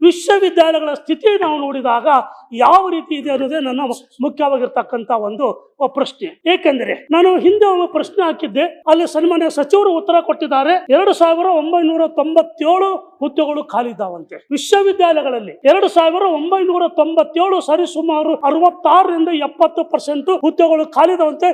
ವಿಶ್ವವಿದ್ಯಾಲಯಗಳ ಸ್ಥಿತಿ ನಾವು ನೋಡಿದಾಗ ಯಾವ ರೀತಿ ಇದೆ ಅನ್ನೋದೇ ನನ್ನ ಮುಖ್ಯವಾಗಿರ್ತಕ್ಕಂಥ ಒಂದು ಪ್ರಶ್ನೆ. ಏಕೆಂದರೆ ನಾನು ಹಿಂದೆ ಒಂದು ಪ್ರಶ್ನೆ ಹಾಕಿದ್ದೆ, ಅಲ್ಲಿ ಸನ್ಮಾನ್ಯ ಸಚಿವರು ಉತ್ತರ ಕೊಟ್ಟಿದ್ದಾರೆ. 2997 ಹುದ್ದೆಗಳು ಖಾಲಿ ಇದ್ದಾವಂತೆ ವಿಶ್ವವಿದ್ಯಾಲಯಗಳಲ್ಲಿ. 2997 ಸರಿ ಸುಮಾರು 66ರಿಂದ 70% ಹುದ್ದೆಗಳು ಖಾಲಿ ಇದಾವಂತೆ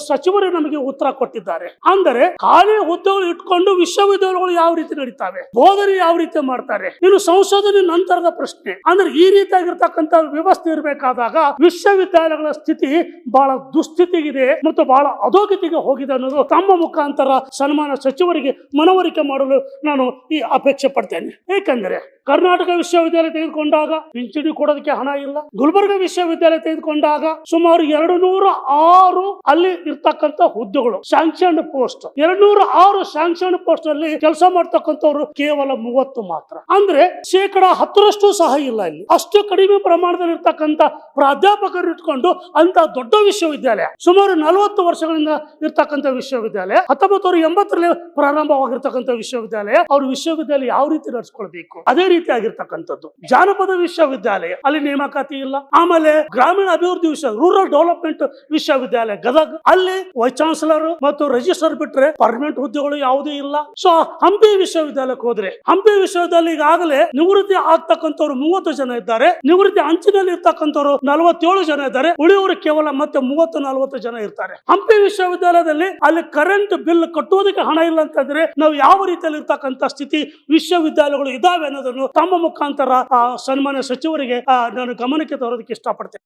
ಸಚಿವರು ನಮಗೆ ಉತ್ತರ ಕೊಟ್ಟಿದ್ದಾರೆ. ಅಂದರೆ ಖಾಲಿ ಹುದ್ದೆಗಳು ಇಟ್ಕೊಂಡು ವಿಶ್ವವಿದ್ಯಾಲಯಗಳು ಯಾವ ರೀತಿ ನಡೀತಾವೆ, ಬೋಧನೆ ಯಾವ ರೀತಿ ಮಾಡ್ತಾರೆ, ಇನ್ನು ಸಂಶೋಧನೆ ನಂತರದ ಪ್ರಶ್ನೆ. ಅಂದ್ರೆ ಈ ರೀತಿಯಾಗಿರ್ತಕ್ಕಂಥ ವ್ಯವಸ್ಥೆ ಇರಬೇಕಾದಾಗ ವಿಶ್ವವಿದ್ಯಾಲಯಗಳ ಸ್ಥಿತಿ ಬಹಳ ದುಸ್ಥಿತಿಗಿದೆ ಮತ್ತು ಬಹಳ ಅಧೋಗತಿಗೆ ಹೋಗಿದೆ ಅನ್ನೋದು ತಮ್ಮ ಮುಖಾಂತರ ಸನ್ಮಾನ ಸಚಿವರಿಗೆ ಮನವರಿಕೆ ಮಾಡಲು ನಾನು ಈ ಅಪೇಕ್ಷೆ ಪಡ್ತೇನೆ. ಏಕೆಂದರೆ ಕರ್ನಾಟಕ ವಿಶ್ವವಿದ್ಯಾಲಯ ತೆಗೆದುಕೊಂಡಾಗ ಪಿಂಚಣಿ ಕೊಡೋದಕ್ಕೆ ಹಣ ಇಲ್ಲ. ಗುಲ್ಬರ್ಗ ವಿಶ್ವವಿದ್ಯಾಲಯ ತೆಗೆದುಕೊಂಡಾಗ ಸುಮಾರು 206 ಅಲ್ಲಿ ಇರ್ತಕ್ಕಂಥ ಹುದ್ದೆಗಳು ಸ್ಯಾಂಕ್ಷನ್ ಪೋಸ್ಟ್, 206 ಸ್ಯಾಂಕ್ಷನ್ ಪೋಸ್ಟ್ ಅಲ್ಲಿ ಕೆಲಸ ಮಾಡ್ತಕ್ಕಂಥವ್ರು ಕೇವಲ 30 ಮಾತ್ರ. ಅಂದ್ರೆ 10% ಸಹ ಇಲ್ಲ. ಇಲ್ಲಿ ಅಷ್ಟು ಕಡಿಮೆ ಪ್ರಮಾಣದಲ್ಲಿ ಇರ್ತಕ್ಕಂಥ ಪ್ರಾಧ್ಯಾಪಕರು ಇಟ್ಕೊಂಡು ಅಂತ ದೊಡ್ಡ ವಿಶ್ವವಿದ್ಯಾಲಯ, ಸುಮಾರು 40 ವರ್ಷಗಳಿಂದ ಇರ್ತಕ್ಕಂಥ ವಿಶ್ವವಿದ್ಯಾಲಯ, 1980ರಲ್ಲಿ ಪ್ರಾರಂಭವಾಗಿರ್ತಕ್ಕಂಥ ವಿಶ್ವವಿದ್ಯಾಲಯ, ಅವ್ರ ವಿಶ್ವವಿದ್ಯಾಲಯ ಯಾವ ರೀತಿ ನಡೆಸ್ಕೊಳ್ಬೇಕು ಅದೇ ರೀತಿ ಆಗಿರ್ತಕ್ಕಂಥದ್ದು. ಜಾನಪದ ವಿಶ್ವವಿದ್ಯಾಲಯ ಅಲ್ಲಿ ನೇಮಕಾತಿ ಇಲ್ಲ. ಆಮೇಲೆ ಗ್ರಾಮೀಣ ಅಭಿವೃದ್ಧಿ ರೂರಲ್ ಡೆವಲಪ್ಮೆಂಟ್ ವಿಶ್ವವಿದ್ಯಾಲಯ ಗದಗ, ಅಲ್ಲಿ ವೈಸ್ ಚಾನ್ಸಲರ್ ಮತ್ತು ರಿಜಿಸ್ಟರ್ ಬಿಟ್ರೆ ಪರ್ಮನೆಂಟ್ ಹುದ್ದೆಗಳು ಯಾವುದೇ ಇಲ್ಲ. ಸೊ ಹಂಪಿ ವಿಶ್ವವಿದ್ಯಾಲಯಕ್ಕೆ ಹೋದ್ರೆ ಹಂಪಿ ವಿಶ್ವವಿದ್ಯಾಲಯ ಈಗಾಗಲೇ ನಿವೃತ್ತಿ ಆಗ್ತಕ್ಕಂಥವ್ರು 30 ಜನ ಇದ್ದಾರೆ, ನಿವೃತ್ತಿ ಅಂಚಿನಲ್ಲಿ ಇರ್ತಕ್ಕಂಥವ್ರು 47 ಜನ ಇದ್ದಾರೆ, ಉಳಿಯವರು ಕೇವಲ ಮತ್ತೆ 30-40 ಜನ ಇರ್ತಾರೆ. ಹಂಪಿ ವಿಶ್ವವಿದ್ಯಾಲಯದಲ್ಲಿ ಅಲ್ಲಿ ಕರೆಂಟ್ ಬಿಲ್ ಕಟ್ಟುವುದಕ್ಕೆ ಹಣ ಇಲ್ಲ ಅಂತಂದ್ರೆ ನಾವು ಯಾವ ರೀತಿಯಲ್ಲಿ ಇರ್ತಕ್ಕಂಥ ಸ್ಥಿತಿ ವಿಶ್ವವಿದ್ಯಾಲಯಗಳು ಇದಾವೆ ಅನ್ನೋದನ್ನು ತಮ್ಮ ಮುಖಾಂತರ ಸನ್ಮಾನ್ಯ ಸಚಿವರಿಗೆ ನಾನು ಗಮನಕ್ಕೆ ತರೋದಕ್ಕೆ ಇಷ್ಟಪಡ್ತೇನೆ.